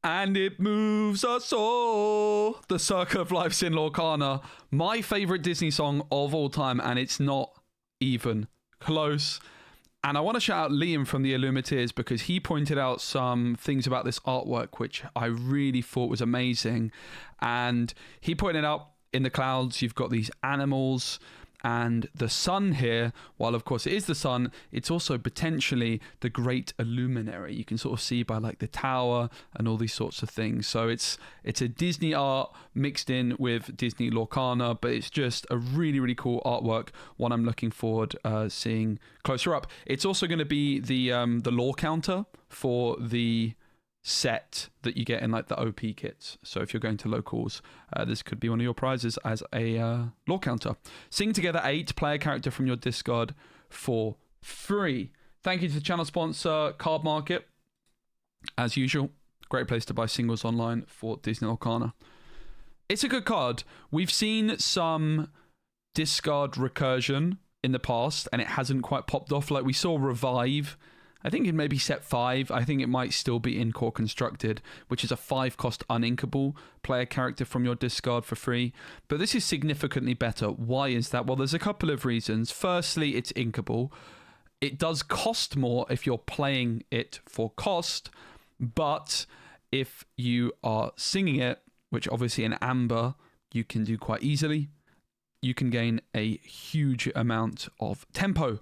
And it moves us all. The Circle of Life's in Lorcana. My favorite Disney song of all time, and it's not even close. And I want to shout out Liam from the Illumineers because he pointed out some things about this artwork which I really thought was amazing. And he pointed out in the clouds, you've got these animals and the sun here. While of course it is the sun, it's also potentially the great illuminary. You can sort of see by like the tower and all these sorts of things. So it's a Disney art mixed in with Disney Lorcana, but it's just a really, really cool artwork. One I'm looking forward seeing closer up. It's also going to be the lore counter for the set that you get in like the OP kits. So if you're going to locals, this could be one of your prizes as a lore counter. Sing Together 8, play a character from your discard for free. Thank you to the channel sponsor, Card Market. As usual, great place to buy singles online for Disney Lorcana. It's a good card. We've seen some discard recursion in the past, and it hasn't quite popped off. Like we saw Revive, I think in maybe set 5. I think it might still be in Core Constructed, which is a 5-cost uninkable. Play a character from your discard for free. But this is significantly better. Why is that? Well, there's a couple of reasons. Firstly, it's inkable. It does cost more if you're playing it for cost, but if you are singing it, which obviously in Amber you can do quite easily, you can gain a huge amount of tempo.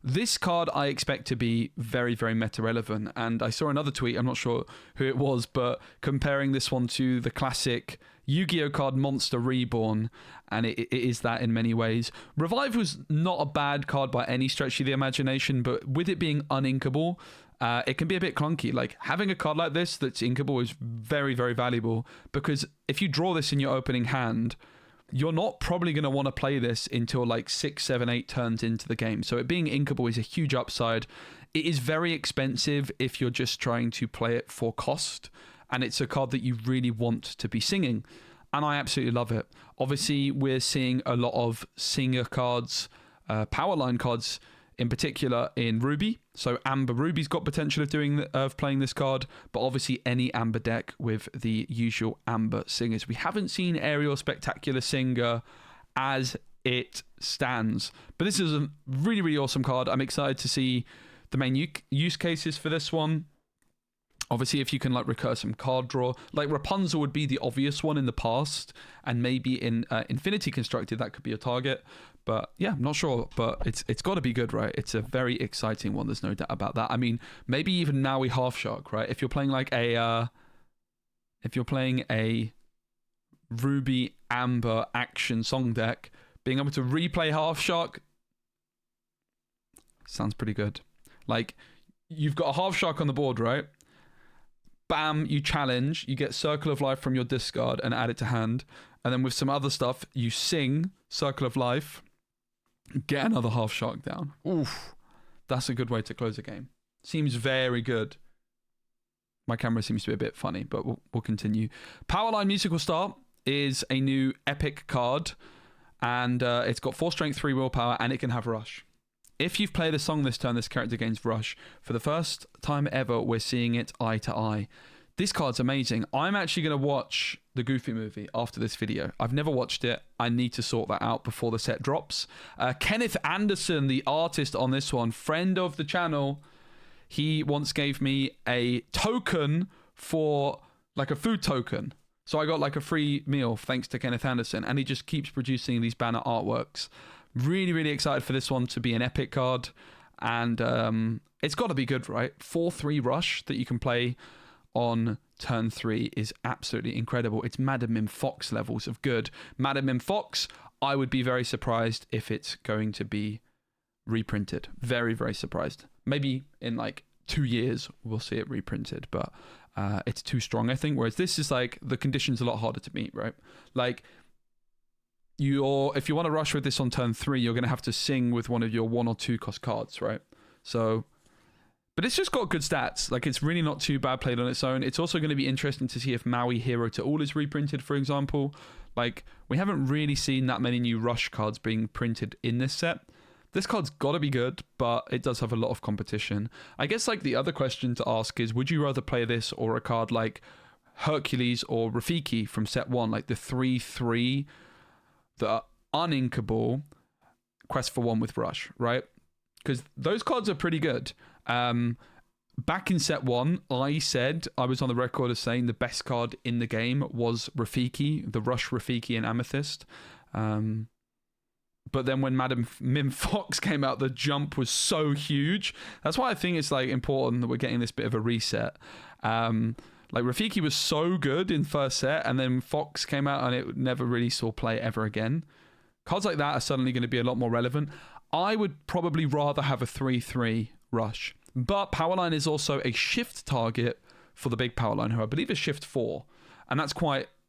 This card I expect to be very, very meta relevant. And I saw another tweet, I'm not sure who it was, but comparing this one to the classic Yu-Gi-Oh card Monster Reborn, and it is that in many ways. Revive was not a bad card by any stretch of the imagination, but with it being uninkable, it can be a bit clunky. Like having a card like this that's inkable is very, very valuable, because if you draw this in your opening hand, you're not probably going to want to play this until like 6, 7, 8 turns into the game. So it being inkable is a huge upside. It is very expensive if you're just trying to play it for cost, and it's a card that you really want to be singing, and I absolutely love it. Obviously, we're seeing a lot of singer cards, Powerline cards in particular in Ruby. So Amber Ruby's got potential of playing this card, but obviously any Amber deck with the usual Amber singers. We haven't seen Ariel Spectacular Singer as it stands, but this is a really, really awesome card. I'm excited to see the main use cases for this one. Obviously, if you can like recur some card draw, like Rapunzel would be the obvious one in the past, and maybe in Infinity Constructed that could be a target. But yeah, I'm not sure, but it's got to be good, right? It's a very exciting one. There's no doubt about that. I mean, maybe even Maui Half Shark, right? If you're playing like a Ruby Amber action song deck, being able to replay Half Shark sounds pretty good. Like you've got a Half Shark on the board, right? Bam, you challenge, you get Circle of Life from your discard and add it to hand. And then with some other stuff, you sing Circle of Life, get another Half Shark down. Oof, that's a good way to close a game. Seems very good. My camera seems to be a bit funny, but we'll continue. Powerline Musical Star is a new epic card, and it's got 4 strength, 3 willpower, and it can have Rush. If you've played a song this turn, this character gains Rush. For the first time ever, we're seeing it eye to eye. This card's amazing. I'm actually going to watch the Goofy movie after this video. I've never watched it. I need to sort that out before the set drops. Kenneth Anderson, the artist on this one, friend of the channel, he once gave me a token for like a food token. So I got like a free meal thanks to Kenneth Anderson, and he just keeps producing these banner artworks. Really, really excited for this one to be an epic card, and it's got to be good, right? 4/3 Rush that you can play on turn 3 is absolutely incredible. It's Madam Mim Fox levels of good. Madam Mim Fox, I would be very surprised if it's going to be reprinted. Very, very surprised. Maybe in like 2 years we'll see it reprinted, but it's too strong, I think. Whereas this is like the conditions a lot harder to meet, right? Like if you want to rush with this on turn 3, you're going to have to sing with one of your 1 or 2 cost cards, right? So, but it's just got good stats. Like it's really not too bad played on its own. It's also going to be interesting to see if Maui Hero to All is reprinted, for example. Like we haven't really seen that many new Rush cards being printed in this set. This card's got to be good, but it does have a lot of competition. I guess like the other question to ask is, would you rather play this or a card like Hercules or Rafiki from set 1, like the 3/3 that are uninkable quest for 1 with Rush, right? Because those cards are pretty good. Back in set 1, I said, I was on the record as saying the best card in the game was Rafiki, the Rush Rafiki and Amethyst. But then when Madam Mim Fox came out, the jump was so huge. That's why I think it's like important that we're getting this bit of a reset. Like Rafiki was so good in first set, and then Fox came out and it never really saw play ever again. Cards like that are suddenly going to be a lot more relevant. I would probably rather have a 3/3 Rush. But Powerline is also a shift target for the big Powerline, who I believe is shift 4. And that's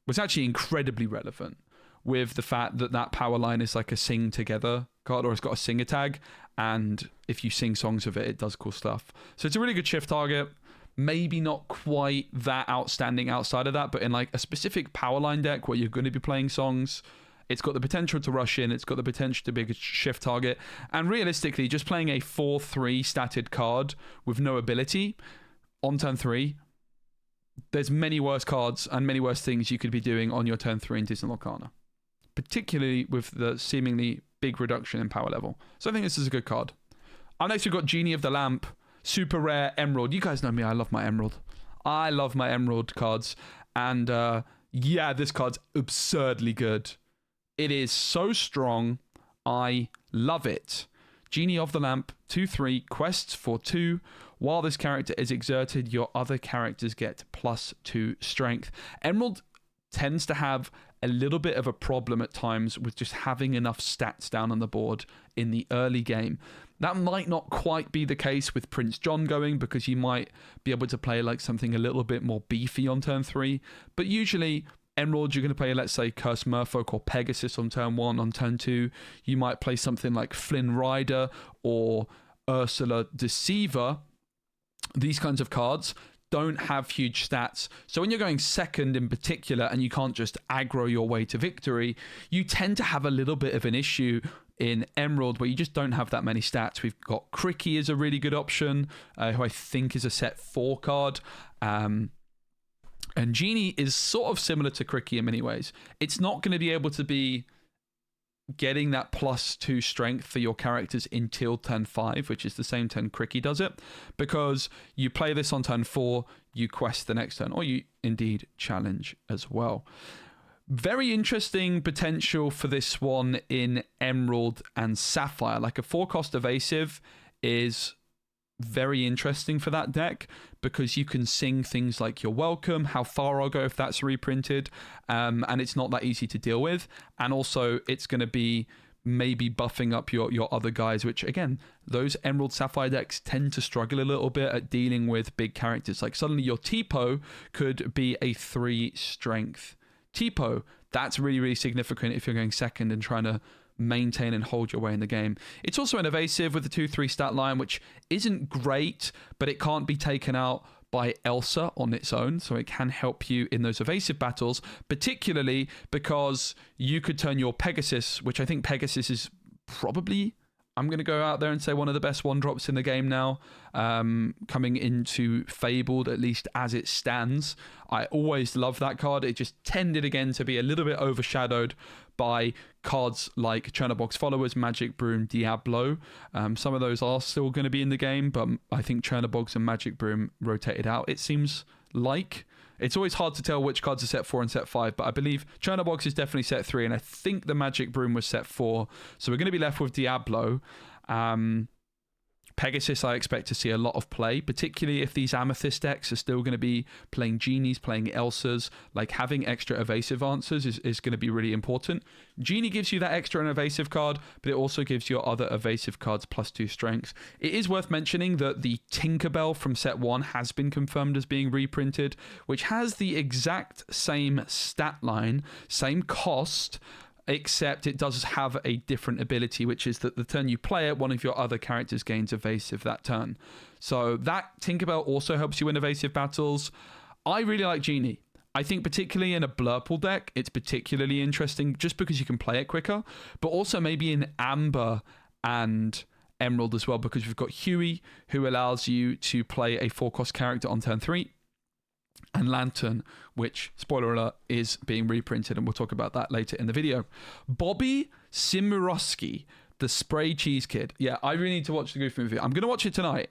was actually incredibly relevant with the fact that Powerline is like a sing together card, or it's got a singer tag. And if you sing songs of it, it does cool stuff. So it's a really good shift target. Maybe not quite that outstanding outside of that, but in like a specific Powerline deck where you're going to be playing songs, it's got the potential to rush in. It's got the potential to be a shift target. And realistically, just playing a 4/3 statted card with no ability on turn 3, there's many worse cards and many worse things you could be doing on your turn 3 in Disney Lorcana, particularly with the seemingly big reduction in power level. So I think this is a good card. Up next, we've got Genie of the Lamp, super rare Emerald. You guys know me. I love my Emerald. I love my Emerald cards. And yeah, this card's absurdly good. It is so strong. I love it. Genie of the Lamp, 2/3, quests for 2. While this character is exerted, your other characters get +2 strength. Emerald tends to have a little bit of a problem at times with just having enough stats down on the board in the early game. That might not quite be the case with Prince John going, because you might be able to play like something a little bit more beefy on turn 3. But usually Emerald, you're going to play, let's say, Curse Merfolk or Pegasus on turn 1. On turn 2, you might play something like Flynn Rider or Ursula Deceiver. These kinds of cards don't have huge stats. So when you're going second in particular and you can't just aggro your way to victory, you tend to have a little bit of an issue in Emerald where you just don't have that many stats. We've got Cricky as a really good option, who I think is a set 4 card. And Genie is sort of similar to Cricky in many ways. It's not going to be able to be getting that +2 strength for your characters until turn 5, which is the same turn Cricky does it, because you play this on turn 4, you quest the next turn, or you indeed challenge as well. Very interesting potential for this one in Emerald and Sapphire. Like a 4-cost evasive is very interesting for that deck, because you can sing things like You're Welcome, How Far I'll Go if that's reprinted, and it's not that easy to deal with. And also it's going to be maybe buffing up your other guys, which again, those Emerald Sapphire decks tend to struggle a little bit at dealing with big characters. Like suddenly your Tipo could be a 3 strength Tipo. That's really, really significant if you're going second and trying to maintain and hold your way in the game. It's also an evasive with the 2/3 stat line, which isn't great, but it can't be taken out by Elsa on its own, so it can help you in those evasive battles, particularly because you could turn your Pegasus, which I think Pegasus is probably, I'm going to go out there and say, one of the best 1-drops in the game now, coming into Fabled, at least as it stands. I always love that card. It just tended again to be a little bit overshadowed by cards like Chernobog's Followers, Magic Broom, Diablo. Some of those are still going to be in the game, but I think Chernobog's and Magic Broom rotated out, it seems like. It's always hard to tell which cards are set 4 and set 5, but I believe Chernobog's is definitely set 3, and I think the Magic Broom was set 4. So we're going to be left with Diablo. Pegasus, I expect to see a lot of play, particularly if these Amethyst decks are still going to be playing Genies, playing Elsas. Like having extra evasive answers is going to be really important. Genie gives you that extra and evasive card, but it also gives your other evasive cards +2 strength. It is worth mentioning that the Tinkerbell from set 1 has been confirmed as being reprinted, which has the exact same stat line, same cost, except it does have a different ability, which is that the turn you play it, one of your other characters gains evasive that turn. So that Tinkerbell also helps you in evasive battles. I really like Genie. I think particularly in a Blurple deck, it's particularly interesting just because you can play it quicker, but also maybe in Amber and Emerald as well, because we've got Huey, who allows you to play a 4-cost character on turn 3. and Lantern, which, spoiler alert, is being reprinted, and we'll talk about that later in the video. Bobby Zimuruski, the Spray Cheese Kid. Yeah, I really need to watch the Goofy movie. I'm going to watch it tonight.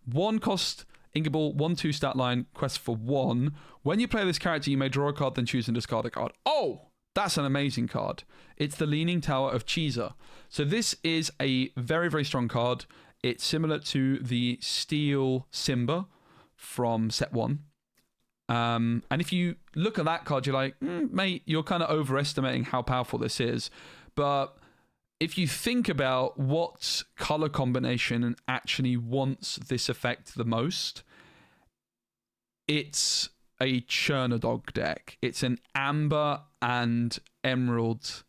1 cost Inkable, 1/2 stat line, quest for 1. When you play this character, you may draw a card, then choose and discard a card. Oh, that's an amazing card. It's the Leaning Tower of Cheeser. So this is a very, very strong card. It's similar to the Steel Simba from set 1. And if you look at that card, you're like, mate, you're kind of overestimating how powerful this is. But if you think about what color combination actually wants this effect the most, it's a Chernodog deck. It's an Amber and Emerald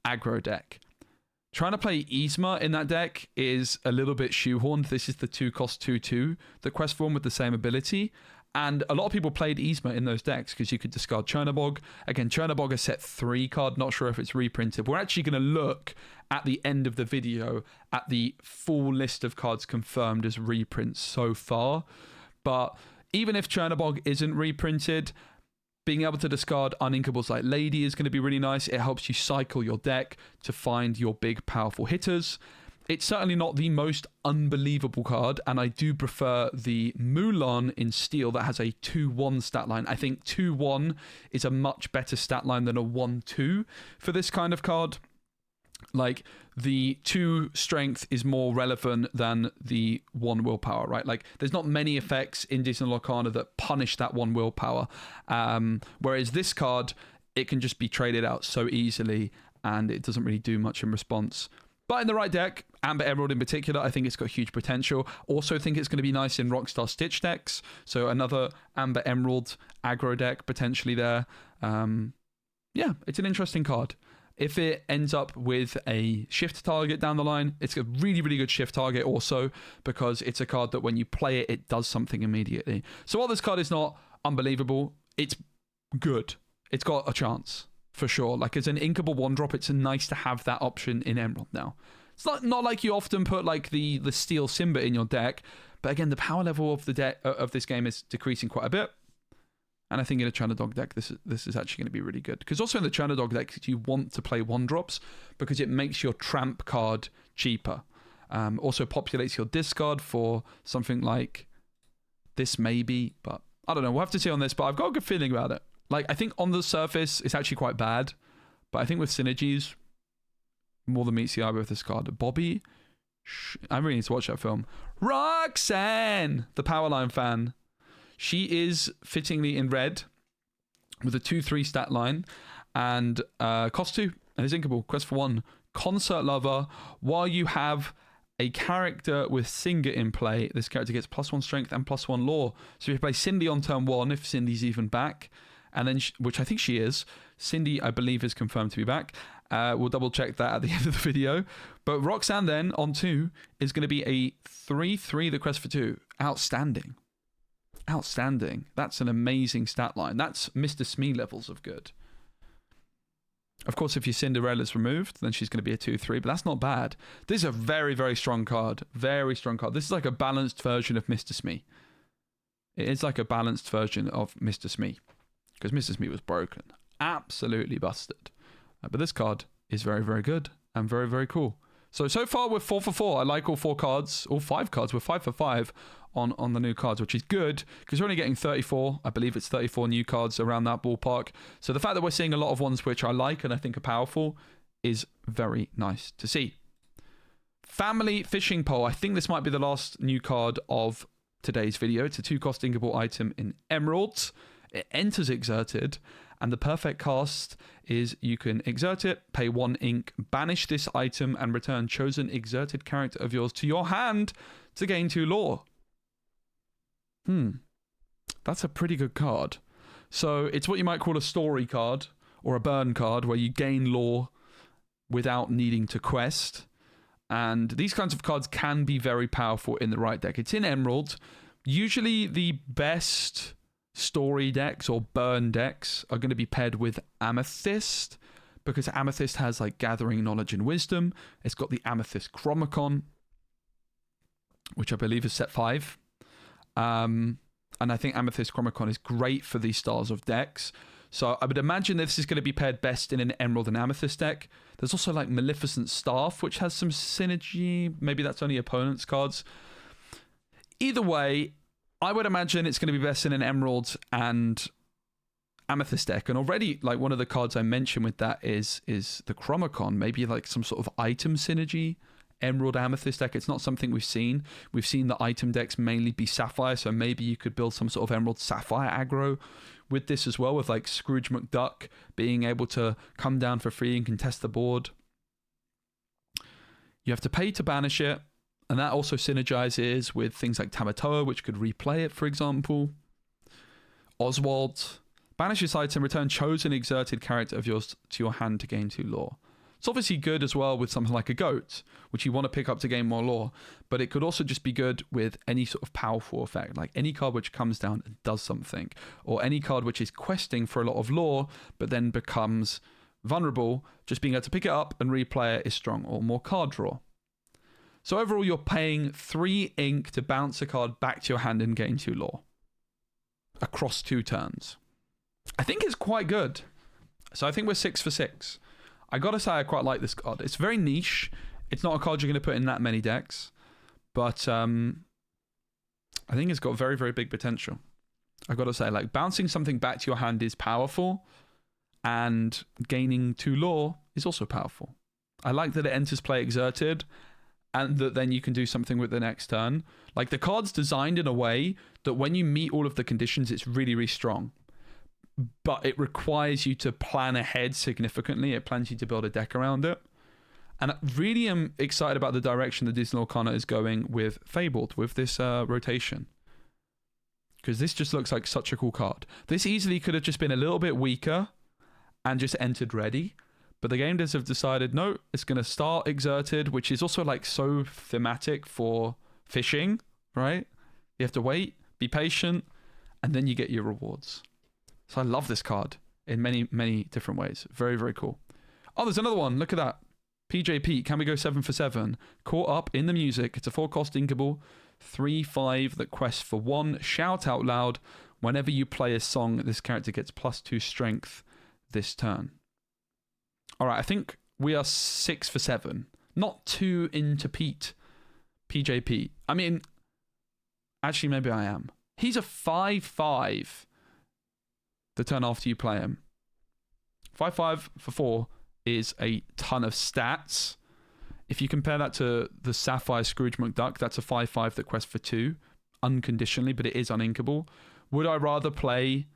aggro deck. Trying to play Yzma in that deck is a little bit shoehorned. This is the 2 cost 2/2, the quest form with the same ability. And a lot of people played Yzma in those decks because you could discard Chernobog. Again, Chernobog is set 3 card. Not sure if it's reprinted. We're actually going to look at the end of the video at the full list of cards confirmed as reprints so far. But even if Chernobog isn't reprinted, being able to discard Uninkables like Lady is going to be really nice. It helps you cycle your deck to find your big, powerful hitters. It's certainly not the most unbelievable card, and I do prefer the Mulan in Steel that has a 2/1 stat line. I think 2/1 is a much better stat line than a 1/2 for this kind of card. Like, the 2 strength is more relevant than the 1 willpower, right? Like, there's not many effects in Disney Lorcana that punish that 1 willpower. Whereas this card, it can just be traded out so easily, and it doesn't really do much in response. But in the right deck, Amber Emerald in particular, I think it's got huge potential. Also think it's going to be nice in Rockstar Stitch decks. So another Amber Emerald aggro deck potentially there. Yeah, it's an interesting card. If it ends up with a shift target down the line, it's a really, really good shift target also, because it's a card that when you play it, it does something immediately. So while this card is not unbelievable, it's good. It's got a chance, for sure. Like, as an inkable 1-drop, it's nice to have that option in Emerald now. It's not like you often put like the Steel Simba in your deck, but again, the power level of the deck of this game is decreasing quite a bit. And I think in a Chernodog deck, this is actually going to be really good. Because also in the Chernodog deck, you want to play 1-drops because it makes your tramp card cheaper. Also populates your discard for something like this maybe, but I don't know. We'll have to see on this, but I've got a good feeling about it. Like, I think on the surface, it's actually quite bad. But I think with synergies, more than meets the eye with this card. Bobby, I really need to watch that film. Roxanne, the Powerline fan. She is fittingly in red with a 2/3 stat line and cost 2 and is inkable. Quest for 1. Concert Lover. While you have a character with Singer in play, this character gets +1 strength and +1 lore. So if you play Cindy on turn 1, if Cindy's even back, and then which I think she is. Cindy, I believe, is confirmed to be back. We'll double check that at the end of the video. But Roxanne then on 2 is going to be a 3/3 the quest for 2. Outstanding. Outstanding. That's an amazing stat line. That's Mr. Smee levels of good. Of course, if your Cinderella's removed, then she's going to be a 2/3, but that's not bad. This is a very, very strong card. Very strong card. This is like a balanced version of Mr. Smee. It is like a balanced version of Mr. Smee. Because Mr. Smee was broken. Absolutely busted. But this card is very, very good and very, very cool. So far we're 4 for 4. I like all 4 cards, all 5 cards. We're 5 for 5 on the new cards, which is good because we're only getting 34. I believe it's 34 new cards around that ballpark. So the fact that we're seeing a lot of ones which I like and I think are powerful is very nice to see. Family Fishing Pole. I think this might be the last new card of today's video. It's a 2-cost inkable item in Emeralds. It enters Exerted, and the perfect cast is you can exert it, pay 1 ink, banish this item, and return chosen exerted character of yours to your hand to gain 2 lore. That's a pretty good card. So it's what you might call a story card or a burn card where you gain lore without needing to quest. And these kinds of cards can be very powerful in the right deck. It's in Emerald. Usually the best story decks or burn decks are going to be paired with Amethyst because Amethyst has like Gathering Knowledge and Wisdom. It's got the Amethyst Chromicon, which I believe is set 5. and I think Amethyst Chromacon is great for these styles of decks. So I would imagine this is going to be paired best in an Emerald and Amethyst deck. There's also like Maleficent Staff, which has some synergy. Maybe that's only opponent's cards. Either way, I would imagine it's going to be best in an Emerald and Amethyst deck. And already, like, one of the cards I mentioned with that is the Chromacon. Maybe like some sort of item synergy. Emerald Amethyst deck. It's not something we've seen. We've seen the item decks mainly be Sapphire, so maybe you could build some sort of Emerald Sapphire aggro with this as well, with like Scrooge McDuck being able to come down for free and contest the board. You have to pay to banish it, and that also synergizes with things like Tamatoa, which could replay it, for example. Oswald. Banish this item, return chosen exerted character of yours to your hand to gain 2 lore. It's obviously good as well with something like a goat, which you want to pick up to gain more lore, but it could also just be good with any sort of powerful effect, like any card which comes down and does something, or any card which is questing for a lot of lore, but then becomes vulnerable. Just being able to pick it up and replay it is strong, or more card draw. So overall, you're paying 3 ink to bounce a card back to your hand and gain 2 lore across 2 turns. I think it's quite good. So I think we're 6 for 6. I gotta say, I quite like this card. It's very niche. It's not a card you're going to put in that many decks, but I think it's got very, very big potential. I gotta say, like, bouncing something back to your hand is powerful, and gaining 2 lore is also powerful. I like that it enters play exerted, and that then you can do something with the next turn. Like, the card's designed in a way that when you meet all of the conditions, it's really, really strong. But it requires you to plan ahead significantly. It plans you to build a deck around it. And I really am excited about the direction that Disney Lorcana is going with Fabled, with this rotation. Because this just looks like such a cool card. This easily could have just been a little bit weaker and just entered ready. But the game devs have decided, no, it's going to start exerted, which is also like so thematic for fishing, right? You have to wait, be patient, and then you get your rewards. So I love this card in many, many different ways. Very, very cool. Oh, there's another one. Look at that. PJP, can we go 7 for 7? Caught up in the music. It's a 4-cost inkable. 3/5 that quests for 1. Shout out loud. Whenever you play a song, this character gets +2 strength this turn. All right, I think we are 6 for 7. Not too into PJP. I mean, actually, maybe I am. He's a 5/5. The turn after you play him. 5/5 for 4 is a ton of stats. If you compare that to the Sapphire Scrooge McDuck, that's a 5/5 that quests for 2, unconditionally, but it is uninkable. Would I rather play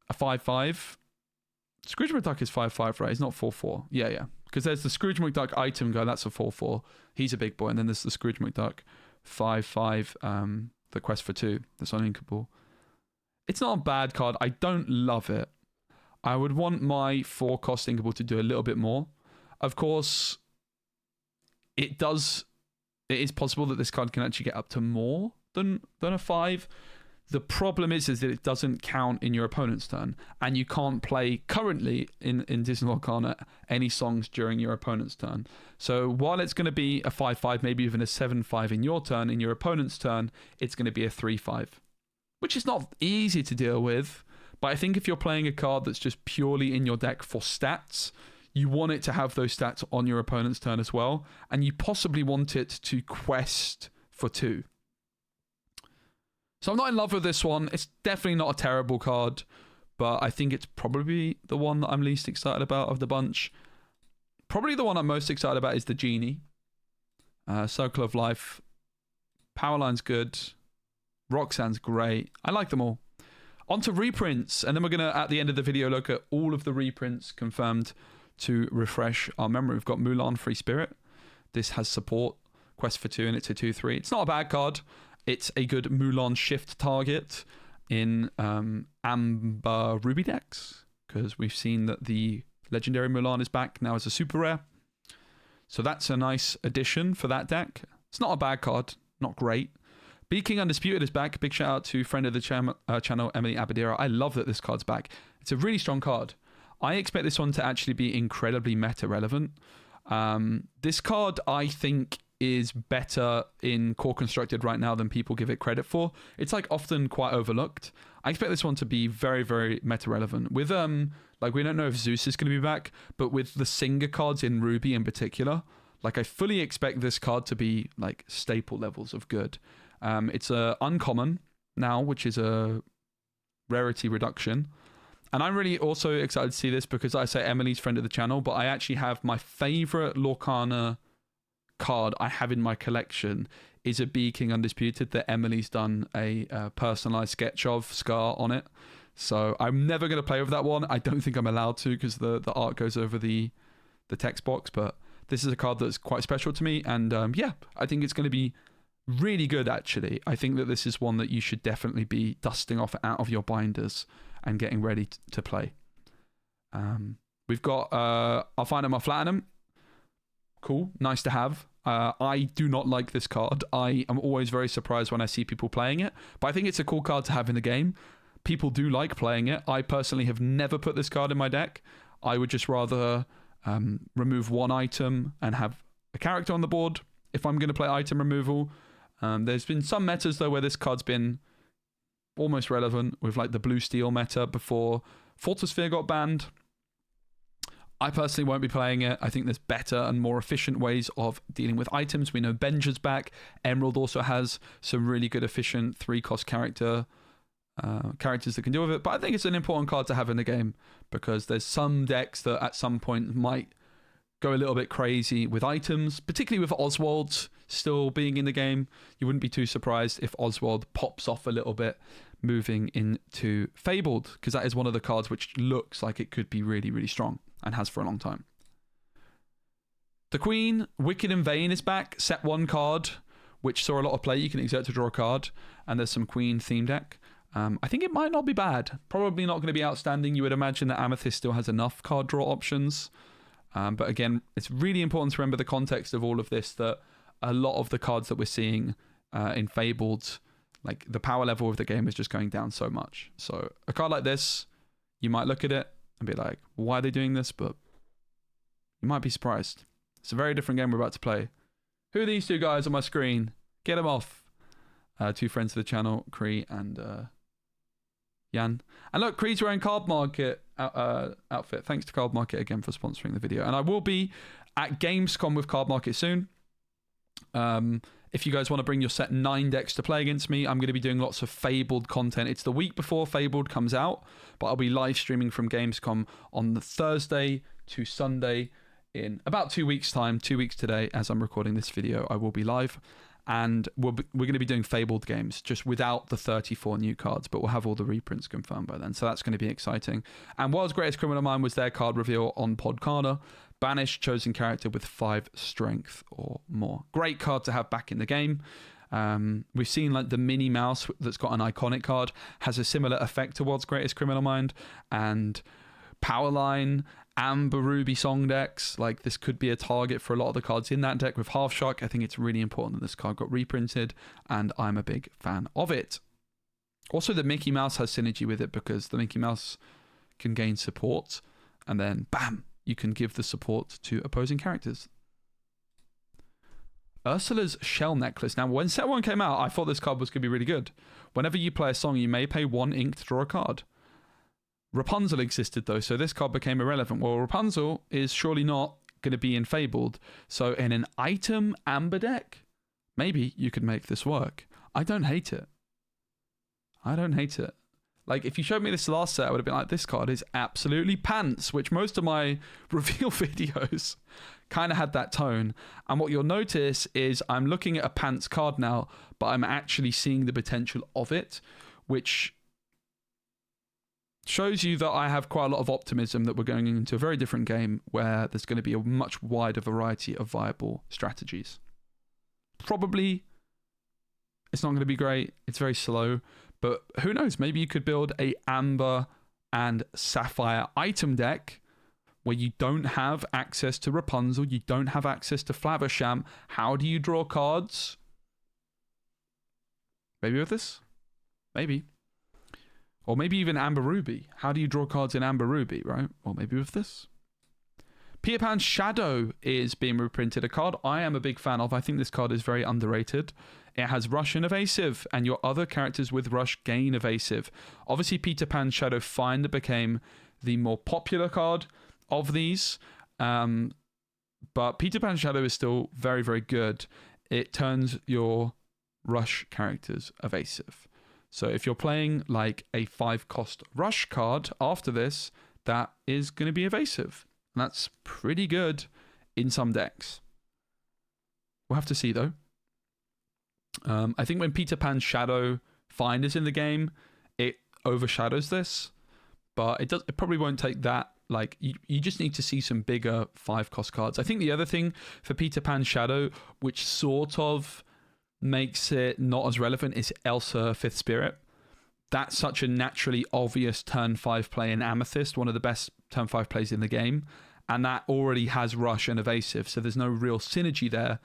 a 5/5? Scrooge McDuck is 5/5, right? He's not 4/4. Yeah. Because there's the Scrooge McDuck item guy, that's a 4/4. He's a big boy. And then there's the Scrooge McDuck 5/5 that quests for 2. That's uninkable. It's not a bad card. I don't love it. I would want my 4-cost inkable to do a little bit more. Of course, it is possible that this card can actually get up to more than a 5. The problem is that it doesn't count in your opponent's turn, and you can't play currently in Disney Lorcana any songs during your opponent's turn. So while it's going to be a 5/5, maybe even a 7/5 in your turn, in your opponent's turn, it's going to be a 3/5, which is not easy to deal with. But I think if you're playing a card that's just purely in your deck for stats, you want it to have those stats on your opponent's turn as well, and you possibly want it to quest for 2. So I'm not in love with this one. It's definitely not a terrible card, but I think it's probably the one that I'm least excited about of the bunch. Probably the one I'm most excited about is the Genie. Circle of Life. Powerline's good. Roxanne's great. I like them all. On to reprints, and then we're going to, at the end of the video, look at all of the reprints confirmed to refresh our memory. We've got Mulan Free Spirit. This has support, quest for 2, and it's a 2/3. It's not a bad card. It's a good Mulan shift target in Amber Ruby decks, because we've seen that the legendary Mulan is back now as a super rare. So that's a nice addition for that deck. It's not a bad card, not great. Be King Undisputed is back. Big shout out to friend of the channel, Emily Abadira. I love that this card's back. It's a really strong card. I expect this one to actually be incredibly meta relevant. This card, I think, is better in core constructed right now than people give it credit for. It's like often quite overlooked. I expect this one to be very, very meta relevant. With like we don't know if Zeus is going to be back, but with the Singer cards in Ruby in particular, like I fully expect this card to be like staple levels of good. It's a uncommon now, which is a rarity reduction. And I'm really also excited to see this because I say Emily's friend of the channel, but I actually have my favorite Lorcana card I have in my collection is a Bee King Undisputed that Emily's done a personalized sketch of Scar on it. So I'm never going to play with that one. I don't think I'm allowed to because the art goes over the text box, but this is a card that's quite special to me. And yeah, I think it's going to be really good, actually. I think that this is one that you should definitely be dusting off out of your binders and getting ready to play. We've got I'll find him, I'll flatten him. Cool, nice to have. I do not like this card. I am always very surprised when I see people playing it, but I think it's a cool card to have in the game. People do like playing it. I personally have never put this card in my deck. I would just rather remove one item and have a character on the board if I'm going to play item removal. There's been some metas though where this card's been almost relevant, with like the blue steel meta before Fortosphere got banned. I personally won't be playing it. I think there's better and more efficient ways of dealing with items. We know Benja's back. Emerald also has some really good efficient 3-cost characters that can deal with it. But I think it's an important card to have in the game because there's some decks that at some point might go a little bit crazy with items, particularly with Oswald still being in the game. You wouldn't be too surprised if Oswald pops off a little bit moving into Fabled, because that is one of the cards which looks like it could be really, really strong and has for a long time. The Queen, Wicked and Vain, is back. Set 1 card, which saw a lot of play. You can exert to draw a card, and there's some Queen theme deck. I think it might not be bad. Probably not going to be outstanding. You would imagine that Amethyst still has enough card draw options. But again, it's really important to remember the context of all of this, that a lot of the cards that we're seeing in Fabled, like the power level of the game is just going down so much. So a card like this, you might look at it and be like, why are they doing this? But you might be surprised. It's a very different game we're about to play. Who are these two guys on my screen? Get them off. 2 friends of the channel, Kree and Jan. And look, Kree's wearing Card Market outfit. Thanks to Card Market again for sponsoring the video. And I will be at Gamescom with Card Market soon. If you guys want to bring your set 9 decks to play against me, I'm going to be doing lots of Fabled content. It's the week before Fabled comes out, but I'll be live streaming from Gamescom on the Thursday to Sunday in about 2 weeks' time. 2 weeks today, as I'm recording this video, I will be live. And we're going to be doing Fabled games, just without the 34 new cards, but we'll have all the reprints confirmed by then. So that's going to be exciting. And World's Greatest Criminal Mind was their card reveal on Podcarna. Banished chosen character with 5 strength or more. Great card to have back in the game. We've seen like the Minnie Mouse that's got an iconic card has a similar effect to World's Greatest Criminal Mind. And Powerline, Amber Ruby song decks, like this could be a target for a lot of the cards in that deck. With Half Shark, I think it's really important that this card got reprinted, and I'm a big fan of it. Also, the Mickey Mouse has synergy with it because the Mickey Mouse can gain support, and then bam, you can give the support to opposing characters. Ursula's Shell Necklace. Now, when set 1 came out, I thought this card was going to be really good. Whenever you play a song, you may pay 1 ink to draw a card. Rapunzel existed though, so this card became irrelevant. Well, Rapunzel is surely not going to be in Fabled, so in an item Amber deck, maybe you could make this work. I don't hate it. I don't hate it. Like, if you showed me this last set, I would have been like, this card is absolutely pants, which most of my reveal videos kind of had that tone. And what you'll notice is I'm looking at a pants card now, but I'm actually seeing the potential of it, which shows you that I have quite a lot of optimism that we're going into a very different game where there's going to be a much wider variety of viable strategies. Probably it's not going to be great. It's very slow, but who knows? Maybe you could build a Amber and Sapphire item deck where you don't have access to Rapunzel, you don't have access to Flaversham. How do you draw cards? Maybe with this? Maybe. Or maybe even Amber Ruby. How do you draw cards in Amber Ruby, right? Or maybe with this. Peter Pan's Shadow is being reprinted, a card I am a big fan of. I think this card is very underrated. It has Rush and Evasive, and your other characters with Rush gain Evasive. Obviously, Peter Pan's Shadow Finder became the more popular card of these, but Peter Pan's Shadow is still very, very good. It turns your Rush characters evasive. So if you're playing like a 5-cost Rush card after this, that is going to be evasive. And that's pretty good in some decks. We'll have to see though. I think when Peter Pan's Shadow Finder's in the game, it overshadows this, but it probably won't take that. Like, you just need to see some bigger 5-cost cards. I think the other thing for Peter Pan's Shadow, which sort of makes it not as relevant, is Elsa 5th Spirit. That's such a naturally obvious turn 5 play in Amethyst, one of the best turn 5 plays in the game. And that already has Rush and Evasive, so there's no real synergy there.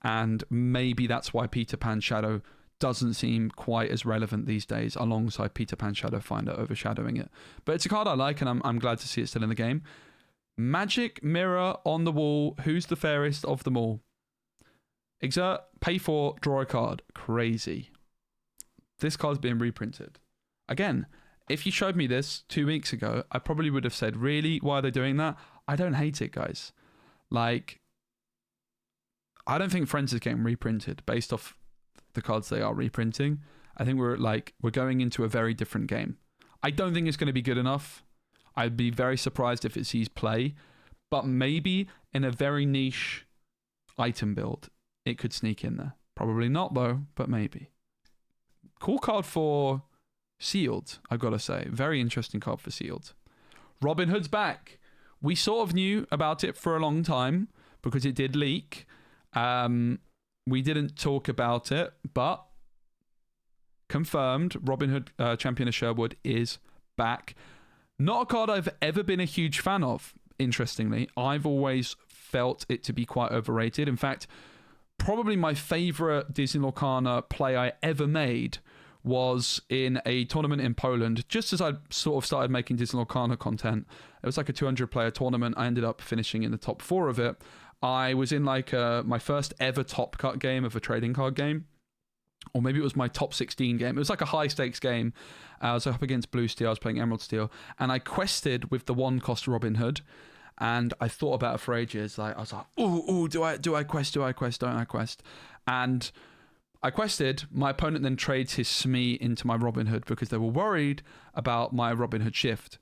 And maybe that's why Peter Pan's Shadow doesn't seem quite as relevant these days, alongside Peter Pan's Shadow Finder overshadowing it. But it's a card I like, and I'm glad to see it still in the game. Magic Mirror on the Wall. Who's the fairest of them all? Exert, pay for, draw a card. Crazy. This card's being reprinted. Again, if you showed me this 2 weeks ago, I probably would have said, really? Why are they doing that? I don't hate it, guys. Like, I don't think Friends is getting reprinted based off the cards they are reprinting. I think we're going into a very different game. I don't think it's going to be good enough. I'd be very surprised if it sees play, but maybe in a very niche item build, it could sneak in there. Probably not though, but maybe. Cool card for Sealed, I've got to say. Very interesting card for Sealed. Robin Hood's back. We sort of knew about it for a long time because it did leak. We didn't talk about it, but confirmed, Robin Hood, Champion of Sherwood, is back. Not a card I've ever been a huge fan of, interestingly. I've always felt it to be quite overrated. In fact, probably my favourite Disney Lorcana play I ever made was in a tournament in Poland, just as I sort of started making Disney Lorcana content. It was like a 200-player tournament. I ended up finishing in the top 4 of it. I was in like my first ever top cut game of a trading card game, or maybe it was my top 16 game. It was like a high stakes game. I was up against Blue Steel. I was playing Emerald Steel, and I quested with the 1-cost Robin Hood, and I thought about it for ages. Like, I was like, ooh, do I quest? Don't I quest? And I quested. My opponent then trades his Smee into my Robin Hood because they were worried about my Robin Hood Shift.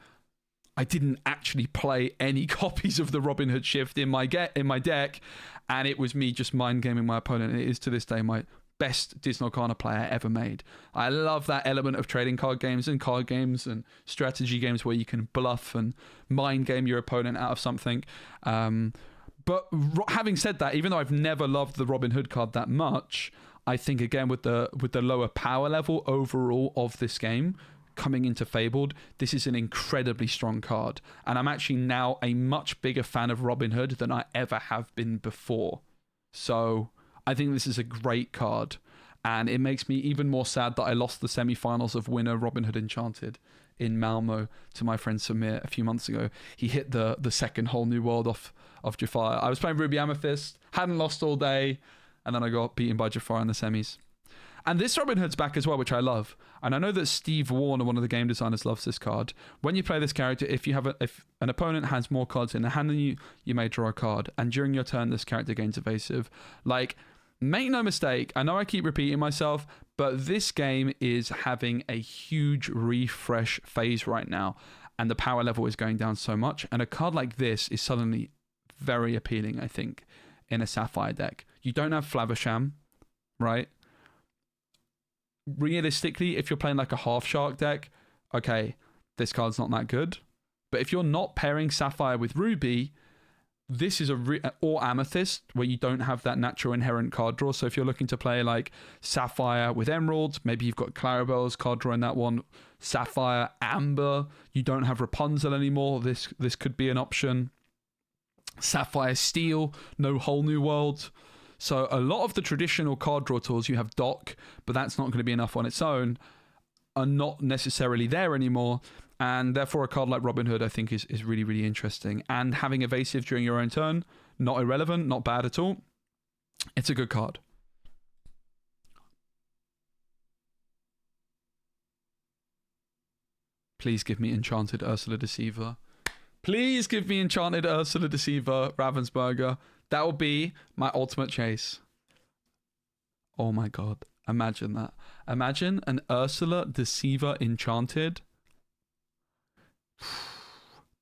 I didn't actually play any copies of the Robin Hood Shift in my deck, and it was me just mind gaming my opponent. It is to this day my best Disney Lorcana player ever made. I love that element of trading card games and strategy games where you can bluff and mind game your opponent out of something. But having said that, even though I've never loved the Robin Hood card that much, I think again with the lower power level overall of this game, coming into Fabled, this is an incredibly strong card. And I'm actually now a much bigger fan of Robin Hood than I ever have been before. So I think this is a great card. And it makes me even more sad that I lost the semi-finals of winner Robin Hood Enchanted in Malmo to my friend Samir a few months ago. He hit the second whole new world off Jafar. I was playing Ruby Amethyst, hadn't lost all day, and then I got beaten by Jafar in the semis. And this Robin Hood's back as well, which I love. And I know that Steve Warner, one of the game designers, loves this card. When you play this character, if an opponent has more cards in their hand than you, you may draw a card. And during your turn, this character gains evasive. Like, make no mistake, I know I keep repeating myself, but this game is having a huge refresh phase right now. And the power level is going down so much. And a card like this is suddenly very appealing, I think, in a Sapphire deck. You don't have Flaversham, right? Realistically, if you're playing like a half shark deck, okay, this card's not that good. But if you're not pairing Sapphire with Ruby, this is or Amethyst, where you don't have that natural inherent card draw. So if you're looking to play like Sapphire with Emerald, maybe you've got Clarabelle's card draw in that one. Sapphire, Amber, you don't have Rapunzel anymore. This could be an option. Sapphire Steel, no whole new world. So a lot of the traditional card draw tools, you have Dock, but that's not going to be enough on its own, are not necessarily there anymore. And therefore, a card like Robin Hood, I think, is really, really interesting. And having evasive during your own turn, not irrelevant, not bad at all. It's a good card. Please give me Enchanted Ursula Deceiver. Please give me Enchanted Ursula Deceiver, Ravensburger. That will be my ultimate chase. Oh my god. Imagine that. Imagine an Ursula Deceiver Enchanted.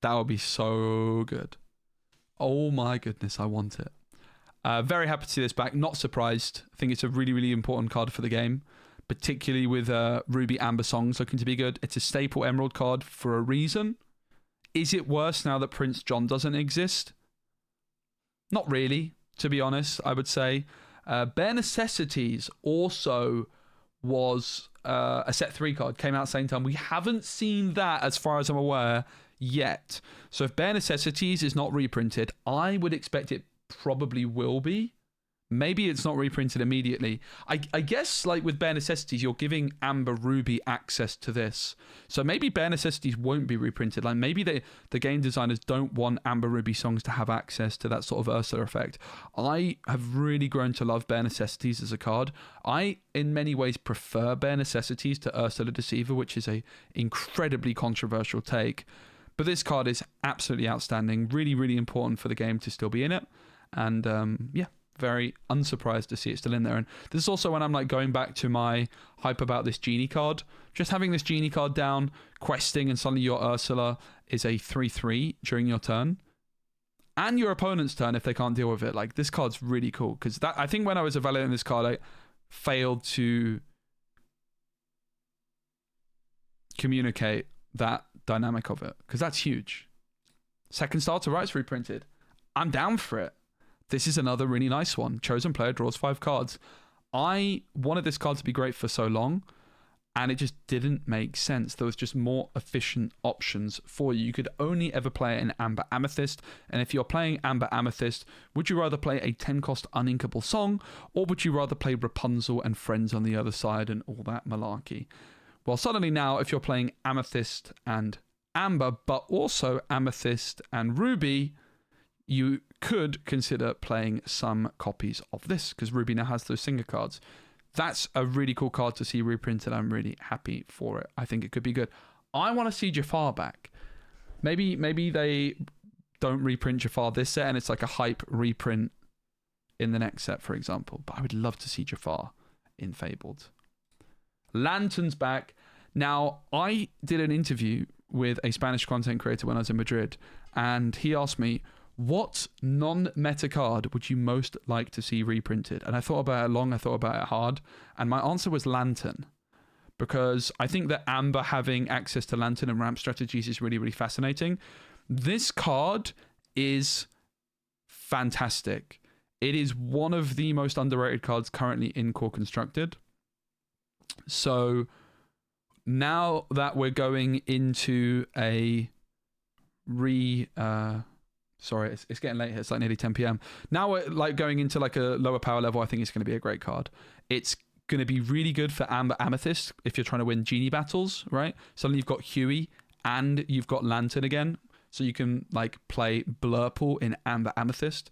That would be so good. Oh my goodness, I want it. Very happy to see this back. Not surprised. I think it's a really, really important card for the game, particularly with Ruby Amber Songs looking to be good. It's a staple Emerald card for a reason. Is it worse now that Prince John doesn't exist? Not really, to be honest, I would say. Bare Necessities also was a set 3 card, came out same time. We haven't seen that, as far as I'm aware, yet. So if Bare Necessities is not reprinted, I would expect it probably will be. Maybe it's not reprinted immediately. I guess, like with Bare Necessities, you're giving Amber Ruby access to this. So maybe Bare Necessities won't be reprinted. Like maybe the game designers don't want Amber Ruby Songs to have access to that sort of Ursula effect. I have really grown to love Bare Necessities as a card. I, in many ways, prefer Bare Necessities to Ursula Deceiver, which is a incredibly controversial take. But this card is absolutely outstanding. Really, really important for the game to still be in it. And yeah. Very unsurprised to see it still in there. And this is also when I'm like going back to my hype about this Genie card. Just having this Genie card down, questing, and suddenly your Ursula is a 3/3 during your turn. And your opponent's turn if they can't deal with it. Like, this card's really cool. Because that, I think when I was evaluating this card, I failed to communicate that dynamic of it. Because that's huge. Second starter rights reprinted. I'm down for it. This is another really nice one. Chosen player draws 5 cards. I wanted this card to be great for so long, and it just didn't make sense. There was just more efficient options for you. You could only ever play an Amber Amethyst, and if you're playing Amber Amethyst, would you rather play a 10-cost uninkable song, or would you rather play Rapunzel and Friends on the other side and all that malarkey? Well, suddenly now, if you're playing Amethyst and Amber, but also Amethyst and Ruby, you could consider playing some copies of this, because Ruby now has those singer cards. That's a really cool card to see reprinted. I'm really happy for it. I think it could be good. I want to see Jafar back. Maybe they don't reprint Jafar this set and it's like a hype reprint in the next set, for example. But I would love to see Jafar in Fabled. Lantern's back. Now, I did an interview with a Spanish content creator when I was in Madrid, and he asked me, what non-meta card would you most like to see reprinted? And I thought about it long, I thought about it hard, and my answer was Lantern. Because I think that Amber having access to Lantern and ramp strategies is really, really fascinating. This card is fantastic. It is one of the most underrated cards currently in Core Constructed. So now that we're going into a sorry, it's getting late here. It's like nearly 10 p.m. Now we're like going into like a lower power level. I think it's going to be a great card. It's going to be really good for Amber Amethyst if you're trying to win Genie battles, right? Suddenly you've got Huey and you've got Lantern again. So you can like play Blurple in Amber Amethyst.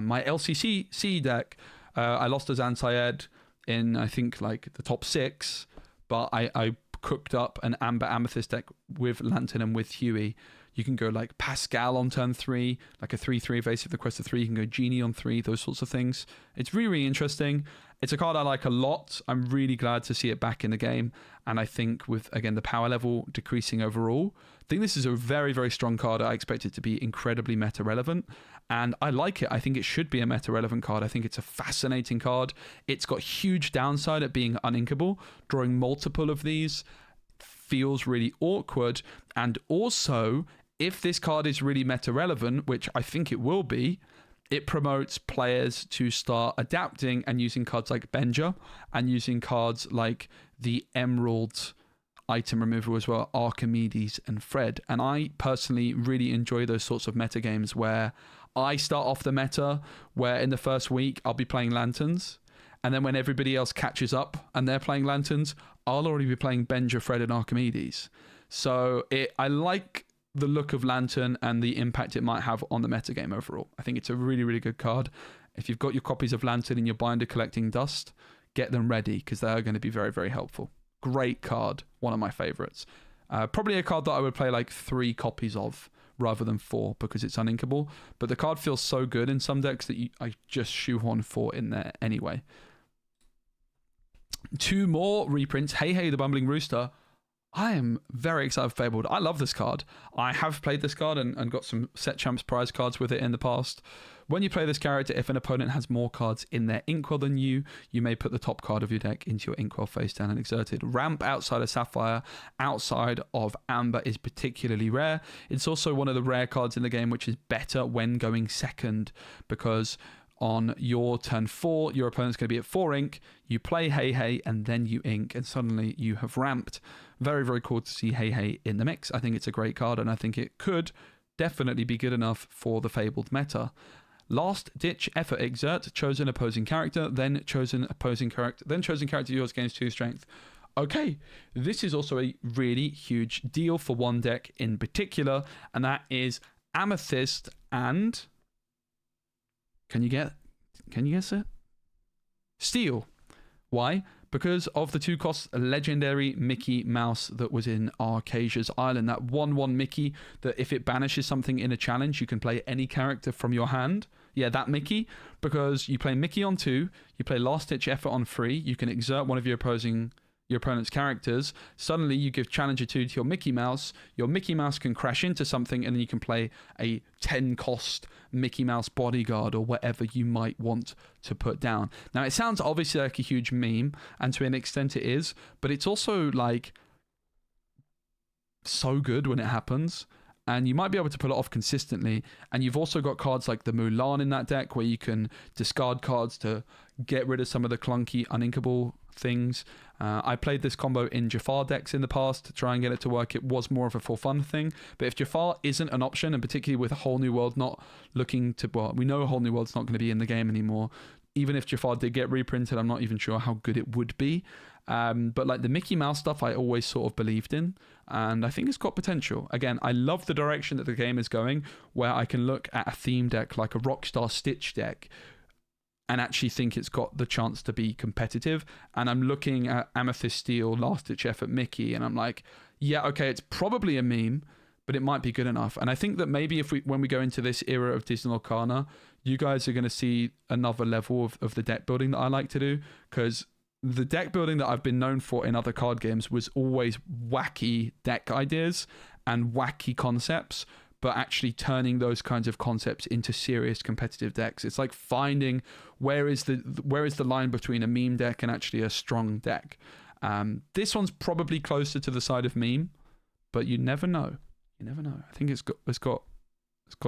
My LCC deck, I lost to Zan Syed in, I think, like the top 6. But I cooked up an Amber Amethyst deck with Lantern and with Huey. You can go like Pascal on turn 3, like a 3/3 evasive, the quest of 3. You can go Genie on 3, those sorts of things. It's really, really interesting. It's a card I like a lot. I'm really glad to see it back in the game. And I think with, again, the power level decreasing overall, I think this is a very, very strong card. I expect it to be incredibly meta relevant. And I like it. I think it should be a meta relevant card. I think it's a fascinating card. It's got huge downside at being uninkable. Drawing multiple of these feels really awkward. And also, if this card is really meta relevant, which I think it will be, it promotes players to start adapting and using cards like Benja and using cards like the Emerald item removal as well, Archimedes and Fred. And I personally really enjoy those sorts of meta games where I start off the meta, where in the first week I'll be playing Lanterns, and then when everybody else catches up and they're playing Lanterns, I'll already be playing Benja, Fred and Archimedes. So I like the look of Lantern and the impact it might have on the metagame overall. I think it's a really, really good card. If you've got your copies of Lantern in your binder collecting dust, get them ready because they are going to be very, very helpful. Great card. One of my favorites. Probably a card that I would play like 3 copies of rather than 4 because it's uninkable. But the card feels so good in some decks that I just shoehorn 4 in there anyway. 2 more reprints. Hey Hey the Bumbling Rooster. I am very excited for Fabled. I love this card. I have played this card and got some Set Champs prize cards with it in the past. When you play this character, if an opponent has more cards in their Inkwell than you may put the top card of your deck into your Inkwell face down and exerted. Ramp outside of Sapphire, outside of Amber is particularly rare. It's also one of the rare cards in the game which is better when going second because on your turn 4, your opponent's going to be at 4 ink. You play Hey Hey and then you ink and suddenly you have ramped. Very, very cool to see Hey Hey in the mix. I think it's a great card and I think it could definitely be good enough for the Fabled meta. Last ditch effort exert, chosen opposing character, then chosen character yours gains 2 strength. Okay, this is also a really huge deal for one deck in particular, and that is Amethyst and Can you guess it? Steel. Why? Because of the 2 costs legendary Mickey Mouse that was in Arcasia's Island. That 1/1 Mickey that if it banishes something in a challenge, you can play any character from your hand. Yeah, that Mickey. Because you play Mickey on 2, you play Last Ditch Effort on 3, you can exert one of your opponent's characters. Suddenly you give Challenger 2 to your Mickey Mouse can crash into something and then you can play a 10 cost Mickey Mouse bodyguard or whatever you might want to put down. Now it sounds obviously like a huge meme, and to an extent it is, but it's also like so good when it happens. And you might be able to pull it off consistently. And you've also got cards like the Mulan in that deck where you can discard cards to get rid of some of the clunky, uninkable things. I played this combo in Jafar decks in the past to try and get it to work. It was more of a for fun thing. But if Jafar isn't an option, and particularly with a Whole New World not looking to... Well, we know a Whole New World's not going to be in the game anymore. Even if Jafar did get reprinted, I'm not even sure how good it would be. But like the Mickey Mouse stuff, I always sort of believed in, and I think it's got potential. Again, I love the direction that the game is going, where I can look at a theme deck like a Rockstar Stitch deck and actually think it's got the chance to be competitive. And I'm looking at Amethyst Steel, Last Ditch Effort Mickey, and I'm like, yeah, okay, it's probably a meme, but it might be good enough. And I think that maybe when we go into this era of Disney Lorcana, you guys are going to see another level of the deck building that I like to do, because the deck building that I've been known for in other card games was always wacky deck ideas and wacky concepts, but actually turning those kinds of concepts into serious competitive decks. It's like finding where is the line between a meme deck and actually a strong deck. This one's probably closer to the side of meme, but you never know. You never know. I think it's got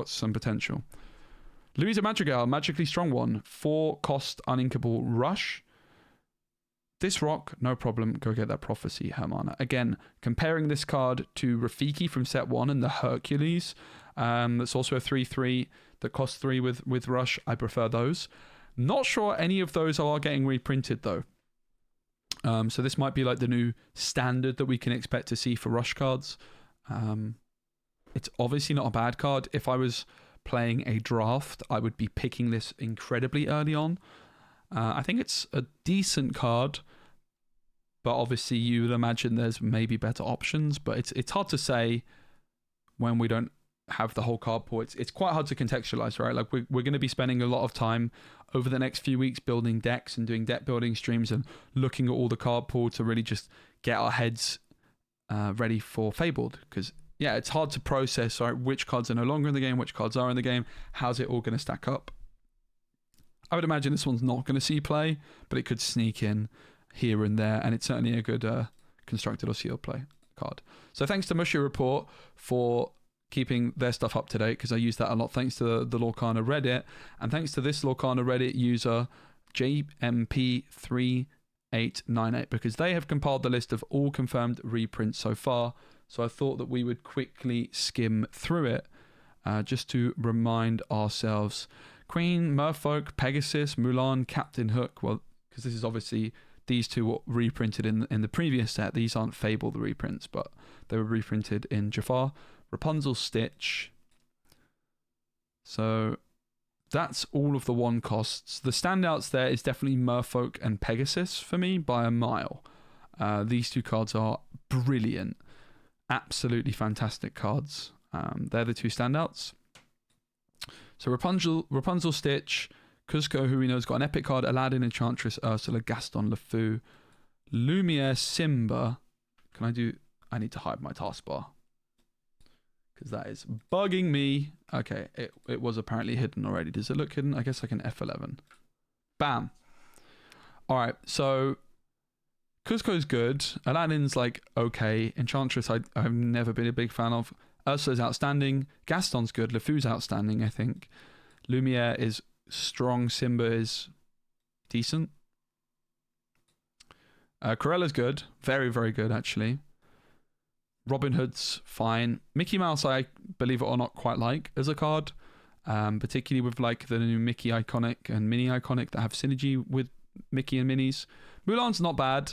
some potential. Louisa Madrigal, magically strong one, 4 cost uninkable rush. This rock, no problem, go get that Prophecy, Hermana. Again, comparing this card to Rafiki from set 1 and the Hercules, that's also a 3/3 that costs 3 with rush. I prefer those. Not sure any of those are getting reprinted though. So this might be like the new standard that we can expect to see for rush cards. It's obviously not a bad card. If I was playing a draft, I would be picking this incredibly early on. I think it's a decent card, but obviously you would imagine there's maybe better options, but it's hard to say when we don't have the whole card pool. It's quite hard to contextualize, right? Like we're going to be spending a lot of time over the next few weeks building decks and doing deck building streams and looking at all the card pool to really just get our heads ready for Fabled, because yeah, it's hard to process, right, which cards are no longer in the game, which cards are in the game, how's it all going to stack up. I would imagine this one's not going to see play, but it could sneak in here and there, and it's certainly a good constructed or sealed play card. So thanks to Mushy Report for keeping their stuff up to date, because I use that a lot. Thanks to the Lorcana Reddit, and thanks to this Lorcana Reddit user, JMP3898, because they have compiled the list of all confirmed reprints so far. So I thought that we would quickly skim through it just to remind ourselves. Queen, Merfolk, Pegasus, Mulan, Captain Hook. Well, because this is obviously these two were reprinted in the previous set. These aren't Fabled reprints, but they were reprinted in Jafar. Rapunzel, Stitch. So that's all of the one costs. The standouts there is definitely Merfolk and Pegasus for me by a mile. These two cards are brilliant. Absolutely fantastic cards. They're the two standouts. So Rapunzel, Stitch, Kuzco, who we know has got an epic card, Aladdin, Enchantress, Ursula, Gaston, LeFou, Lumiere, Simba. I need to hide my taskbar, because that is bugging me. Okay, it was apparently hidden already. Does it look hidden? I guess I can F11. Bam. All right, so Kuzco's good. Aladdin's like okay. Enchantress I've never been a big fan of. Ursula's outstanding. Gaston's good. LeFou's outstanding, I think. Lumiere is strong. Simba is decent. Corella's good. Very, very good, actually. Robin Hood's fine. Mickey Mouse, I believe it or not, quite like as a card. Particularly with like the new Mickey Iconic and Minnie Iconic that have synergy with Mickey and Minnie's. Mulan's not bad.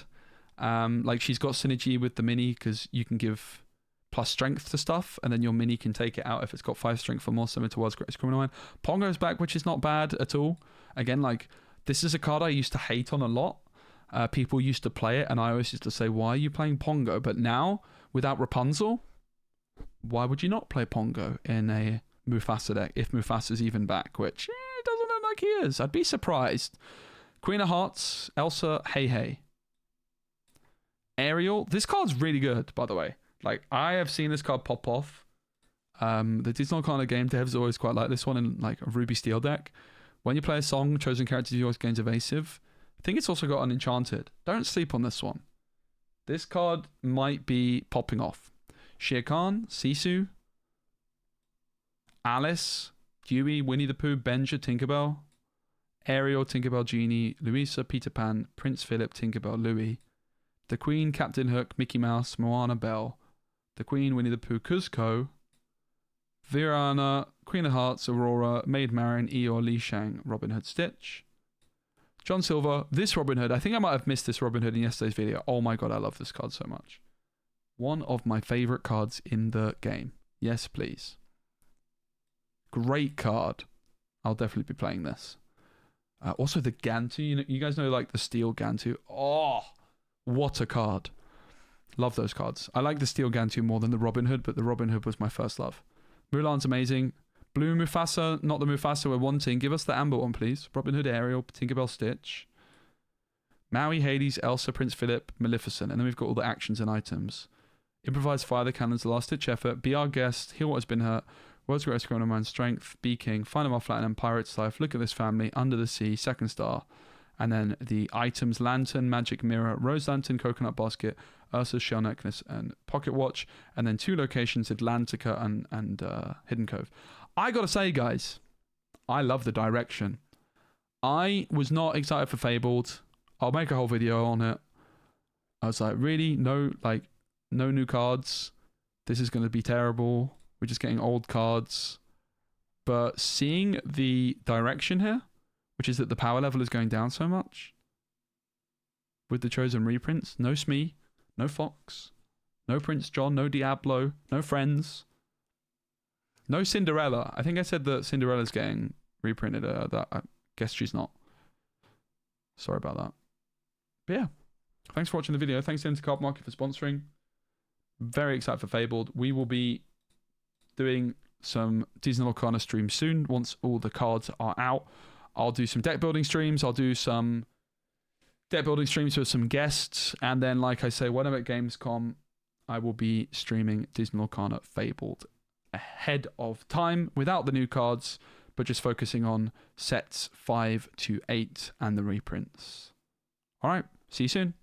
Like she's got synergy with the Minnie because you can give plus strength to stuff, and then your Minnie can take it out if it's got 5 strength or more, similar to World's Greatest Criminal Mind. Pongo's back, which is not bad at all. Again, like this is a card I used to hate on a lot. People used to play it, and I always used to say, "Why are you playing Pongo?" But now, without Rapunzel, why would you not play Pongo in a Mufasa deck if Mufasa's even back? Which it doesn't look like he is. I'd be surprised. Queen of Hearts, Elsa, Hey. Ariel. This card's really good, by the way. Like, I have seen this card pop off. The Disney Lorcana game devs always quite like this one in like a Ruby Steel deck. When you play a song, chosen characters you always gains evasive. I think it's also got an enchanted. Don't sleep on this one. This card might be popping off. Shere Khan, Sisu, Alice, Dewey, Winnie the Pooh, Benja, Tinkerbell, Ariel, Tinkerbell, Genie, Louisa, Peter Pan, Prince Philip, Tinkerbell, Louie, the Queen, Captain Hook, Mickey Mouse, Moana, Belle, the Queen, Winnie the Pooh, Kuzco, Virana, Queen of Hearts, Aurora, Maid Marian, Eeyore, Li Shang, Robin Hood, Stitch, John Silver. This Robin Hood, I think I might have missed this Robin Hood in yesterday's video. Oh my god, I love this card so much. One of my favorite cards in the game. Yes, please. Great card. I'll definitely be playing this. Also the Gantu, you guys know like the steel Gantu. Oh, what a card. Love those cards. I like the steel Gantu more than the Robin Hood, but the Robin Hood was my first love. Mulan's amazing. Blue Mufasa, not the Mufasa we're wanting. Give us the amber one, please. Robin Hood, Ariel, Tinkerbell, Stitch, Maui, Hades, Elsa, Prince Philip, Maleficent. And then we've got all the actions and items. Improvise, fire the cannons, the last ditch effort, be our guest, heal what has been hurt, world's greatest criminal mind, strength, be king, find them off flat and pirate's life, look at this family, under the sea, second star. And then the items, lantern, magic mirror, rose lantern, coconut basket, Ursa's shell necklace, and pocket watch. And then 2 locations, Atlantica and Hidden Cove. I gotta say, guys, I love the direction. I was not excited for Fabled. I'll make a whole video on it. I was like, really? No new cards. This is going to be terrible. We're just getting old cards. But seeing the direction here, which is that the power level is going down so much, with the chosen reprints, no Smee, no Fox, no Prince John, no Diablo, no Friends, no Cinderella. I think I said that Cinderella's getting reprinted. That I guess she's not. Sorry about that. But yeah, thanks for watching the video. Thanks to Card Market for sponsoring. Very excited for Fabled. We will be doing some Disney Lorcana streams soon once all the cards are out. I'll do some deck building streams. I'll do some deck building streams with some guests. And then, like I say, when I'm at Gamescom, I will be streaming Disney Lorcana Fabled ahead of time without the new cards, but just focusing on sets 5 to 8 and the reprints. All right, see you soon.